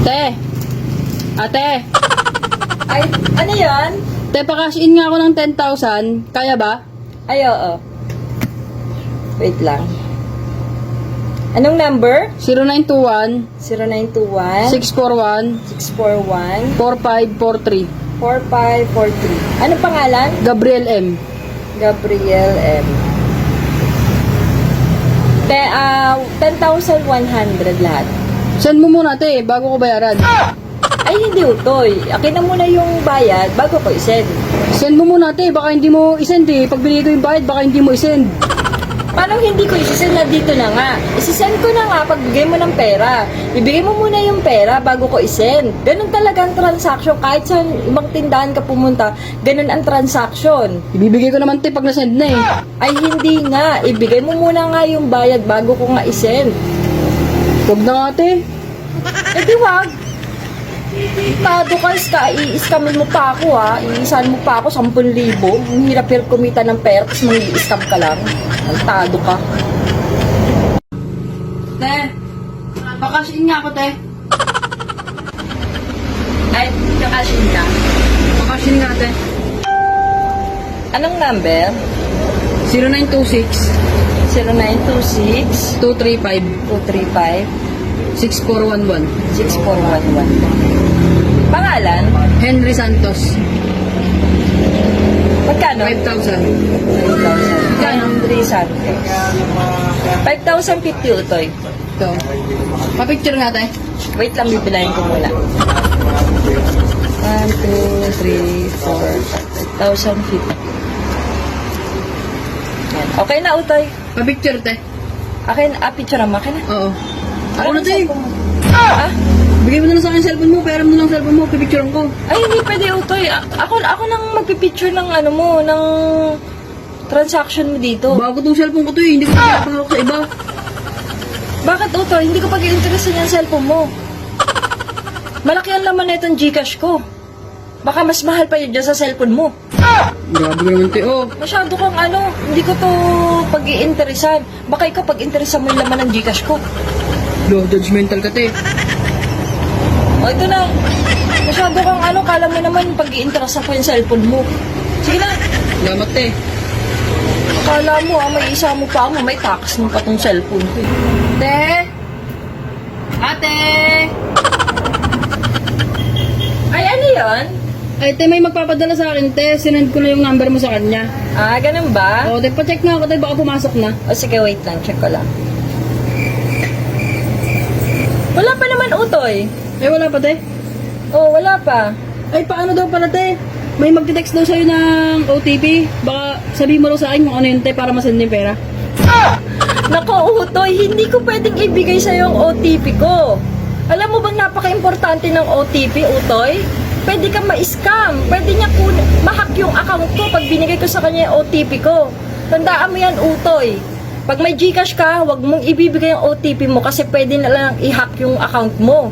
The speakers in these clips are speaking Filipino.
Te! Ate! Ay, ano yan? Te, pa-cash in nga ako ng 10,000. Kaya ba? Ay, oo. Wait lang. Anong number? 0921 0921 641 641 4543. 4543. Anong pangalan? Gabriel M. Gabriel M. 10,100 lahat. Send mo muna, te, bago ko bayaran. Ay, hindi utoy. Akin na muna yung bayad bago ko isend. Send mo muna, te, baka hindi mo isend eh. Pag binigay ko yung bayad, baka hindi mo isend. Paano hindi ko isisend na dito na nga? Isisend ko na nga pag bigay mo ng pera. Ibigay mo muna yung pera bago ko isend. Ganun talaga ang transaction. Kahit sa ibang tindahan ka pumunta, ganun ang transaction. Ibibigay ko naman, te, pag nasend na eh. Ay, hindi nga. Ibigay mo muna nga yung bayad bago ko nga isend. Huwag na nga, te. Eh di wag. Tado ka, i-scamin mo pa ako ha. Iisan mo pa ako 10,000. Ang hirap-hirap kumita ng pera, tapos mangi-scam ka lang. Ang tado ka. Te, pa-cash in nga ako, te. Ay, kakashin ka. Pa-cash in nga, te. Anong number? 0926 0926 235 235 6411. 6411. Pangalan? Henry Santos. Magkano? 5,000. 5,000. Henry Santos. 5,050 utoy. Ito. Pa-picture nga, te. Wait lang, bibilayin ko muna. 1, 2, 3, 4, 5,050. Yan. Okay na, utoy. Pa-picture, te. Akin, picture mo. Akin na. Oo. Ako na, te. Ah! Bigay mo na lang sa akin yung cellphone mo, pera mo na lang cellphone mo, pipicturean ko. Ay, hindi pwede, utoy. Ako nang magpipicture ng ano mo, ng transaction mo dito. Bago tong cellphone ko to eh, hindi ko pinapahawak sa iba. Bakit, utoy? Hindi ko pag-i-interesan yung cellphone mo. Malaki ang laman na itong Gcash ko. Baka mas mahal pa yun dyan sa cellphone mo. Grabe ka naman, te. Oh, Masyado kang hindi ko to pag-i-interesan. Baka ikaw pag-interesan mo yung laman ng Gcash ko. lo, judgmental ka, te. O, ito na. Masyado kang kala mo naman pag-i-interesan ko yung cellphone mo. Sige na. Salamat, te. Kala mo, may isa mo pa ako, may tax mo pa tong cellphone ko. Te! Ate! Ay, ano yun? Ay, te, may magpapadala sa akin, te. Sinend ko na yung number mo sa kanya. Ah, ganun ba? O, te, pa-check na ako, te. Baka pumasok na. O sige, wait lang. Check ko lang. Wala pa naman, utoy. Eh, wala pa, te. Oh, wala pa. Ay, paano daw pala, te? May magte-text daw sa'yo ng OTP. Baka sabihin mo daw sa akin kung ano yun, te, para masend yung pera. Nako, utoy. Hindi ko pwedeng ibigay sa'yo yung OTP ko. Alam mo bang napaka-importante ng OTP, utoy? Pwede kang ma-scam. Pwede niya ma-hack yung account ko pag binigay ko sa kanya yung OTP ko. Tandaan mo yan, utoy. Pag may Gcash ka, huwag mong ibibigay yung OTP mo kasi pwede na lang i-hack yung account mo.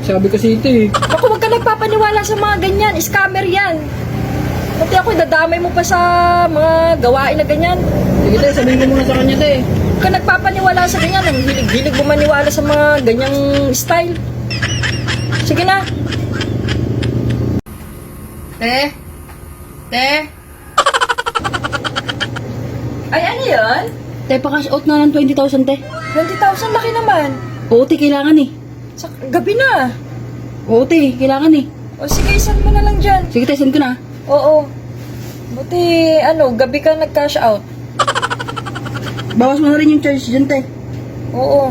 Sabi kasi ito eh. Ako, huwag ka nagpapaniwala sa mga ganyan. Scammer yan. Pati ako, dadamay mo pa sa mga gawain na ganyan. Sige, te, sabihin ko muna sa kanya, te. Huwag ka nagpapaniwala sa ganyan. Ang hilig-hilig mo maniwala sa mga ganyang style. Sige na. Te? Te? Ay, ano yun? Te, pa-cash out na ng 20,000, te. 20,000, laki naman. Oo, te, kailangan eh. Sa gabi na. Oo, te, kailangan eh. O sige, send mo na lang dyan. Sige, te, send ko na. Oo. Buti, gabi ka nag-cash out. Bawas mo na rin yung charge dyan, te. Oo.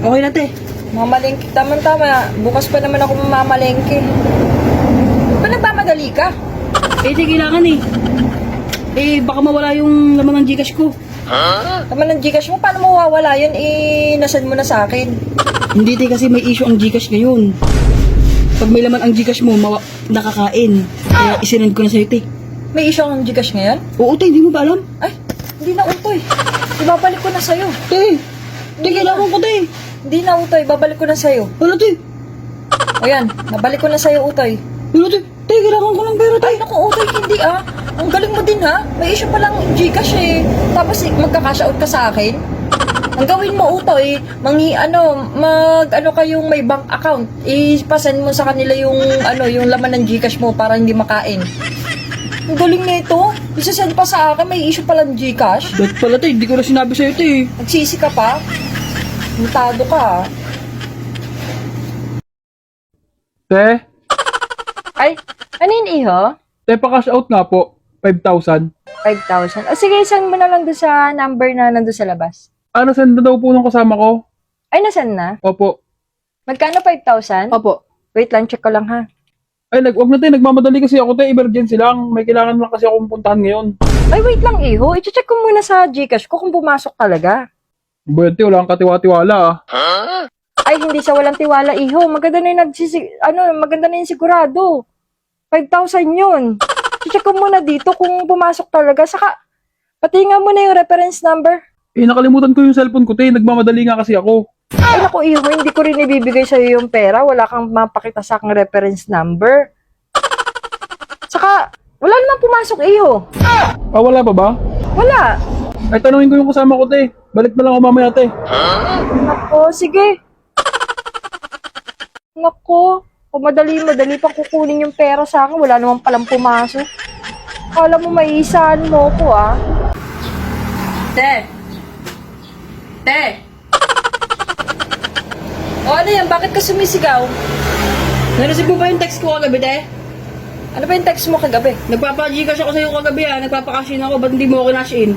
Okay na, te. Mamalengke. Tama-tama. Bukas pa naman ako mamamalengke. Ba nagmamadali ka? Eh, te, kailangan eh. Eh, baka mawala yung laman ng Gcash ko. Naman ng Gcash mo, paano mawawala yun? Nasend mo na sa akin. Hindi, te, kasi may issue ang Gcash ngayon. Pag may laman ang Gcash mo, nakakain. Kaya isinend ko na sa'yo, te. May issue ang Gcash ngayon? Oo, te, hindi mo ba alam? Ay, hindi na utoy. Ibabalik ko na sa'yo. Te, kailangan ko, te. Hindi na utoy, babalik ko na sa'yo. Wala, te. O yan, nabalik ko na sa'yo utoy. Wala, te. Te, kailangan ko ng pera, te. Ay, naku utoy, hindi ah. Ang galing mo din ha. May issue pa lang Gcash eh. Tapos magka-cash out ka sa akin. Ang gawin mo, Utoy, kayong may bank account. Ipasan mo sa kanila yung, yung laman ng Gcash mo para hindi makain. Ang galing nito. Isasend pa sa akin, may issue pala ng Gcash. Ba't pala te, hindi ko na sinabi sa'yo te. Nagsisi ka pa? Mutado ka. Te, Ay, ano yun, Iho? te pa-cash out nga po. 5,000. 5,000. O sige, send mo na lang doon sa number na nandun sa labas. Ano, send na daw po nung kasama ko? Ay, nasan na? Opo. Magkano 5,000? Opo. Wait lang, check ko lang ha. Ay, wag na te, nagmamadali kasi ako te, emergency lang. May kailangan lang kasi akong puntahan ngayon. Ay, wait lang, Iho. I-check ko muna sa Gcash ko kung pumasok talaga. Buwan te, wala kang katiwa-tiwala ah. Ay, hindi sa walang tiwala, Iho. Maganda na yung maganda na yung sigurado. 5,000 yun. I-check ko muna dito kung pumasok talaga. Saka, patingan mo na yung reference number. Eh, nakalimutan ko yung cellphone ko te, nagmamadali nga kasi ako. Ay, naku, Iho, hindi ko rin ibibigay sa'yo yung pera. Wala kang mapakita sa aking reference number. Saka, wala naman pumasok, Iho. Ah, wala pa ba? Wala. Ay, tanungin ko yung kasama ko te. Balik na lang ako mamaya te. Nako, sige. Nako, kung madali pang kukunin yung pera sa akin, wala naman palang pumasok. Kala mo maiisaan mo ko, ah. Te! O ano yan? Bakit ka sumisigaw? Narisip mo ba yung text ko kagabi te? Ano ba yung text mo kagabi? Nagpapa-Gcash ako sa'yo kagabi nagpapa-cash in ako, ba't hindi mo ako kinash in?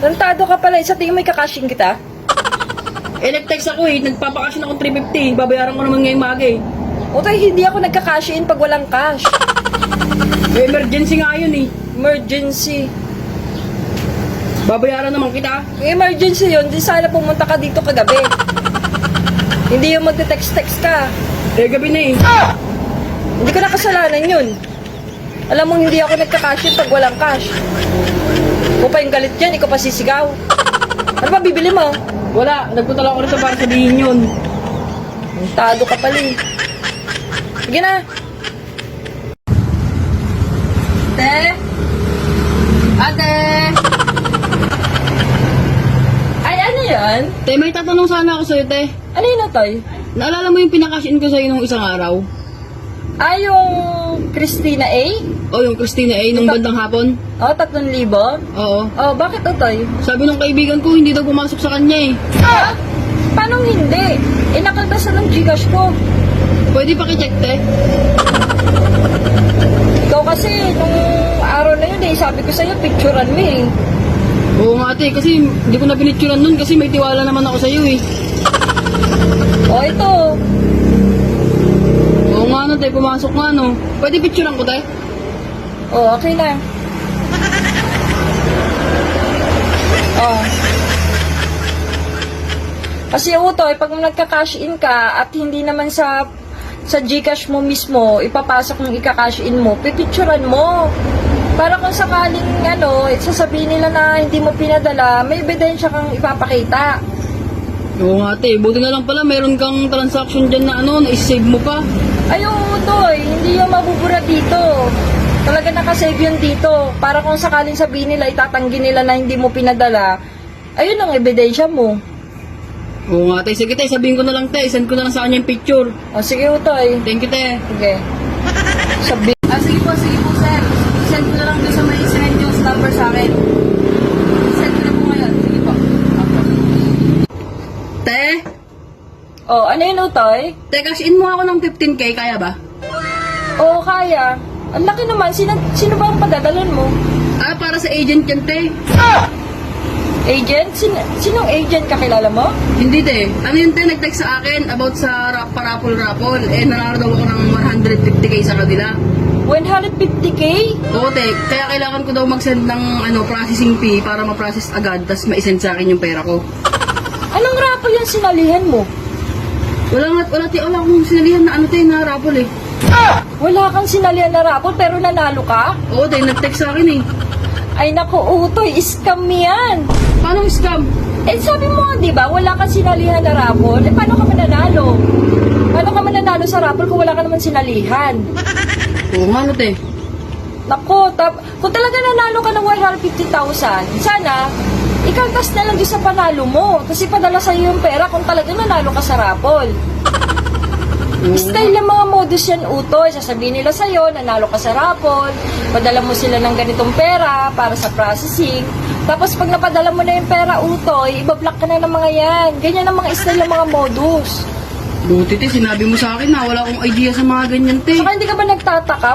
Tantado ka pala, sa tingin mo ikakashing kita? Nag-text ako nagpapa-cash in ako 350, babayaran ko naman ngayong maga O tayo, hindi ako nagka-cash in pag walang cash. Emergency nga yun Emergency. Babayaran naman kita. Emergency yun, di sana pumunta ka dito kagabi. Hindi yung magte-text-text ka. Gabi na Hindi ko na kasalanan yun. Alam mo, hindi ako nagka-cash in pag walang cash. Ikaw pa yung galit dyan, ikaw pa sisigaw. Ano ba bibili mo? Wala, nagpunta lang ako rito para sabihin yun. Tado ka pala eh. Sige na. Ate! Ay, ano yan? Te, may tatanong sana ako sa'yo, te. Ano yun, Atoy? Naalala mo yung pinakash in ko sa'yo nung isang araw? Ay, yung Christina A? O, yung Christina A nung bandang hapon? Oh, 3,000? Oo. Oh, bakit, Atoy? Sabi nung kaibigan ko, hindi daw pumasok sa kanya Ah! Paano hindi? Nakaltasan ng Gcash ko. Pwede pakicheck, te? Ikaw kasi, nung araw na yun sabi ko sa'yo, picturean mo eh. Oo nga, te, kasi hindi ko na pinicturan nun kasi may tiwala naman ako sa'yo Oh, ito. Oo nga, te, pumasok nga, no? Pwede picturean ko, te? Oh, okay na. Oh. Kasi Utoy, pag nagka-cash in ka at hindi naman sa Gcash mo mismo, ipapasok yung ika-cash in mo, pipicturan mo. Para kung sakaling sasabihin nila na hindi mo pinadala, may ebidensya kang ipapakita. Oo nga, te. Buti na lang pala, meron kang transaction dyan na na-save mo pa. Ay, Utoy, hindi yung mabubura dito. Talaga nakasave yun dito. Para kung sakaling sabihin nila, itatanggi nila na hindi mo pinadala, ayun ang ebidensya mo. Oo nga, te. Sige, te. Sabihin ko na lang, te. Send ko na lang sa kanya yung picture. O, sige, Utoy. Thank you, te. Sige. Sige po, sir. Send ko na lang doon sa may send yung number sa akin. Send ko na po ngayon. Sige po. Te? O, ano yun, Utoy? Te, cash in mo ako ng 15K. Kaya ba? Oo, kaya. Ang laki naman. Sino ba ang padadalan mo? Para sa agent yan, te. Agent? Sinong agent kakilala mo? Hindi, te. Ano yun, te? Nag-text sa akin about sa parapol-rapol. Nanalo daw ako ng 150K sa kanila. 150K? Oo, te. Kaya kailangan ko daw mag-send ng processing fee para ma-process agad, tapos ma-send sa akin yung pera ko. Anong rapol yung sinalihan mo? Wala akong sinalihan na na rapol eh. Wala kang sinalihan na rapol pero nanalo ka? Oo, te. Nag-text sa akin eh. Ay naku, Utoy, scam yan. Paano scam? Sabi mo nga, di ba, wala kang sinalihan na rapol. Paano ka mananalo? Paano ka mananalo sa rapol kung wala ka naman sinalihan? Oo nga, no, te. Naku, kung talaga nanalo ka ng 150,000, sana, ikaltas na lang doon sa panalo mo. Kasi padala sa'yo yung pera kung talagang nanalo ka sa raffle. Style ng mga modus yan, Utoy. Sasabihin nila sa'yo, nanalo ka sa raffle, padala mo sila ng ganitong pera para sa processing. Tapos pag napadala mo na yung pera, Utoy, ibablock ka na ng mga yan. Ganyan ang mga style ng mga modus. Buti te, sinabi mo sa akin na wala akong idea sa mga ganyan te. Saka hindi ka ba nagtataka?